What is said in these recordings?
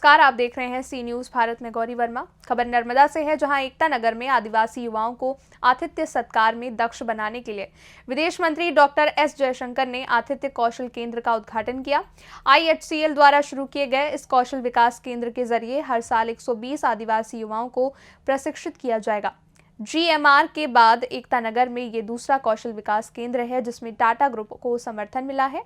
नमस्कार, आप देख रहे हैं सी न्यूज भारत में गौरी वर्मा। खबर नर्मदा से है, जहां एकता नगर में आदिवासी युवाओं को आतिथ्य सत्कार में दक्ष बनाने के लिए विदेश मंत्री डॉक्टर एस जयशंकर ने आतिथ्य कौशल केंद्र का उद्घाटन किया। IHCL द्वारा शुरू किए गए इस कौशल विकास केंद्र के जरिए हर साल 120 आदिवासी युवाओं को प्रशिक्षित किया जाएगा। GMR के बाद एकता नगर में ये दूसरा कौशल विकास केंद्र है जिसमें टाटा ग्रुप को समर्थन मिला है।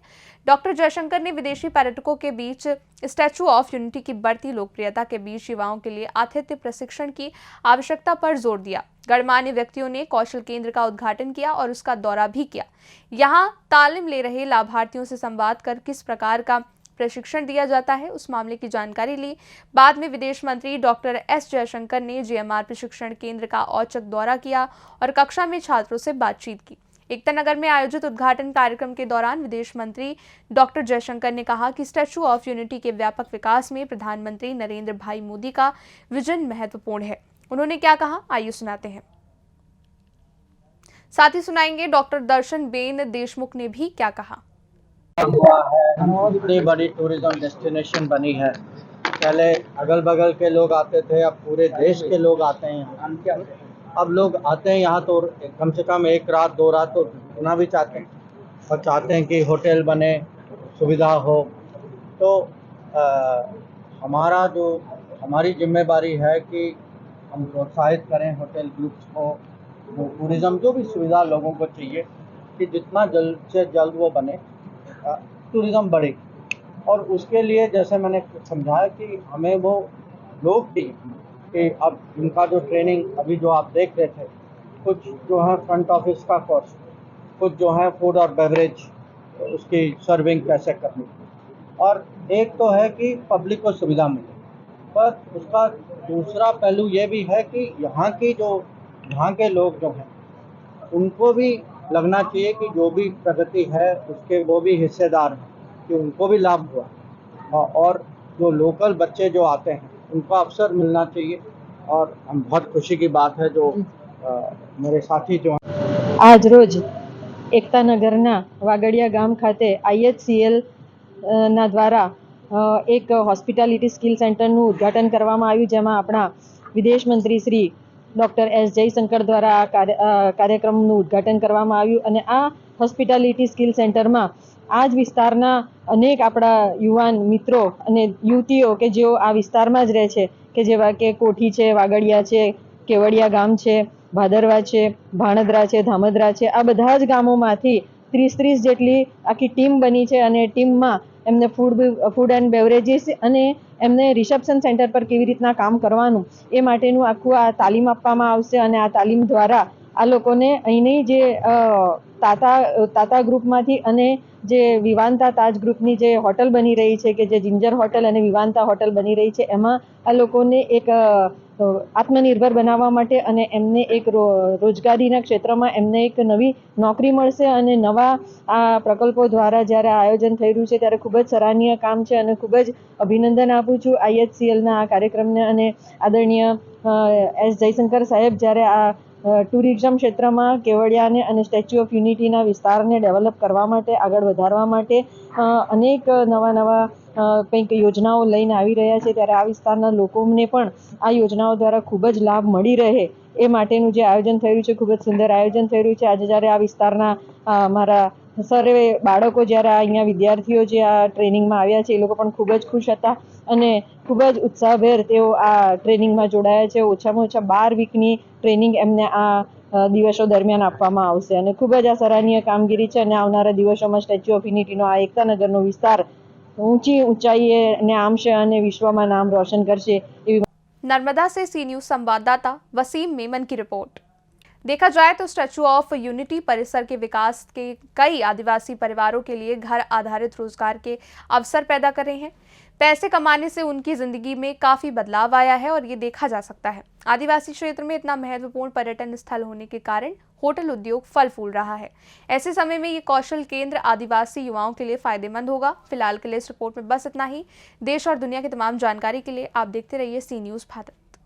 डॉक्टर जयशंकर ने विदेशी पर्यटकों के बीच स्टैचू ऑफ यूनिटी की बढ़ती लोकप्रियता के बीच युवाओं के लिए आतिथ्य प्रशिक्षण की आवश्यकता पर जोर दिया। गणमान्य व्यक्तियों ने कौशल केंद्र का उद्घाटन किया और उसका दौरा भी किया। यहाँ तालीम ले रहे लाभार्थियों से संवाद कर किस प्रकार का प्रशिक्षण दिया जाता है उस मामले की जानकारी ली। बाद में विदेश मंत्री डॉक्टर एस जयशंकर ने GMR प्रशिक्षण केंद्र का औचक दौरा किया और कक्षा में छात्रों से बातचीत की। एकता नगर में आयोजित उद्घाटन कार्यक्रम के दौरान विदेश मंत्री डॉक्टर जयशंकर ने कहा कि स्टैचू ऑफ यूनिटी के व्यापक विकास में प्रधानमंत्री नरेंद्र भाई मोदी का विजन महत्वपूर्ण है। उन्होंने क्या कहा, आइए सुनाते हैं। साथ ही सुनाएंगे डॉक्टर दर्शन बेन देशमुख ने भी क्या कहा। हुआ है, इतनी बड़ी टूरिज्म डेस्टिनेशन बनी है। पहले अगल बगल के लोग आते थे, अब पूरे देश के लोग आते हैं यहाँ। अब लोग आते हैं यहाँ तो कम से कम 1 रात 2 रात तो रुकना भी चाहते हैं और चाहते हैं कि होटल बने, सुविधा हो। तो हमारी जिम्मेदारी है कि हम प्रोत्साहित करें होटल ग्रुप्स को, टूरिज़्म जो भी सुविधा लोगों को चाहिए कि जितना जल्द से जल्द वो बने, टूरिज़्म बढ़ेगी। और उसके लिए जैसे मैंने समझाया कि हमें वो लोग भी कि अब इनका जो ट्रेनिंग अभी जो आप देख रहे थे, कुछ जो है फ्रंट ऑफिस का कोर्स, कुछ जो है फूड और बेवरेज उसकी सर्विंग कैसे करनी, और एक तो है कि पब्लिक को सुविधा मिले, पर उसका दूसरा पहलू ये भी है कि यहाँ के लोग जो हैं उनको भी लगना चाहिए कि जो भी प्रगति है उसके वो भी हिस्सेदार हैं, कि उनको भी लाभ हुआ। और जो लोकल बच्चे जो आते हैं उनको अवसर मिलना चाहिए। और हम बहुत खुशी की बात है जो मेरे साथी जो आज रोज एकता नगरना वागड़िया गाम खाते IHCL ના દ્વારા એક હોસ્પિટાલિટી સ્કિલ સેન્ટરનું ઉદ્ઘાટન કરવામાં આવ્યું, જેમાં આપણા વિદેશ મંત્રી શ્રી ડૉક્ટર S જયશંકર દ્વારા કાર્યક્રમનું ઉદ્ઘાટન કરવામાં આવ્યું. અને આ હોસ્પિટાલિટી સ્કિલ સેન્ટરમાં આ જ વિસ્તારના અનેક આપણા યુવાન મિત્રો અને યુવતીઓ કે જેઓ આ વિસ્તારમાં જ રહે છે, કે જેવા કે કોઠી છે, વાગડિયા છે, કેવડિયા ગામ છે, ભાદરવા છે, ભાણદરા છે, ધામદરા છે, આ બધા જ ગામોમાંથી 30 જેટલી આખી ટીમ બની છે. અને ટીમમાં એમને ફૂડ એન્ડ બેવરેજીસ અને એમને રિસેપ્શન સેન્ટર પર કેવી રીતના કામ કરવાનું એ માટેનું આખું આ તાલીમ આપવામાં આવશે. અને આ તાલીમ દ્વારા આ લોકોને અહીંની જે તાતા ગ્રુપમાંથી અને જે વિવાંતા તાજ ગ્રુપની જે હોટલ બની રહી છે, કે જે જિંજર હોટલ અને વિવાંતા હોટલ બની રહી છે, એમાં આ લોકોને એક આત્મનિર્ભર બનાવવા માટે અને એમને એક રોજગારીના ક્ષેત્રમાં એમને એક નવી નોકરી મળશે. અને નવા આ પ્રકલ્પો દ્વારા જ્યારે આયોજન થઈ રહ્યું છે ત્યારે ખૂબ જ સરાહનીય કામ છે અને ખૂબ જ અભિનંદન આપું છું IHCLના આ કાર્યક્રમને. અને આદરણીય S જયશંકર સાહેબ જ્યારે આ ટુરિઝમ ક્ષેત્રમાં કેવડિયાને અને સ્ટેચ્યુ ઓફ યુનિટીના વિસ્તારને ડેવલપ કરવા માટે, આગળ વધારવા માટે અનેક નવા કંઈક યોજનાઓ લઈને આવી રહ્યા છે, ત્યારે આ વિસ્તારના લોકોને પણ આ યોજનાઓ દ્વારા ખૂબ જ લાભ મળી રહે એ માટેનું જે આયોજન થઈ રહ્યું છે, ખૂબ જ સુંદર આયોજન થઈ રહ્યું છે. આજે જ્યારે આ વિસ્તારના મારા સર્વે બાળકો જ્યારે અહીંયા વિદ્યાર્થીઓ જે આ ટ્રેનિંગમાં આવ્યા છે એ લોકો પણ ખૂબ જ ખુશ હતા અને ખૂબ જ ઉત્સાહભેર તેઓ આ ટ્રેનિંગમાં જોડાયા છે. ઓછામાં ઓછા 12 વીકની ટ્રેનિંગ એમને આ દિવસો દરમિયાન આપવામાં આવશે અને ખૂબ જ આ સરાહનીય કામગીરી છે. અને આવનારા દિવસોમાં સ્ટેચ્યુ ઓફ યુનિટીનો આ એકતા નગરનો વિસ્તાર ऊंची ऊंचाई ने आमशे અને વિશ્વમાં નામ રોશન કરશે. नर्मदा से सी न्यूज संवाददाता वसीम मेमन की रिपोर्ट। देखा जाए तो स्टैचू ऑफ यूनिटी परिसर के विकास के कई आदिवासी परिवारों के लिए घर आधारित रोजगार के अवसर पैदा कर रहे हैं। पैसे कमाने से उनकी जिंदगी में काफी बदलाव आया है और ये देखा जा सकता है। आदिवासी क्षेत्र में इतना महत्वपूर्ण पर्यटन स्थल होने के कारण होटल उद्योग फल फूल रहा है। ऐसे समय में ये कौशल केंद्र आदिवासी युवाओं के लिए फायदेमंद होगा। फिलहाल के लिए इस रिपोर्ट में बस इतना ही। देश और दुनिया की तमाम जानकारी के लिए आप देखते रहिए सी न्यूज भारत।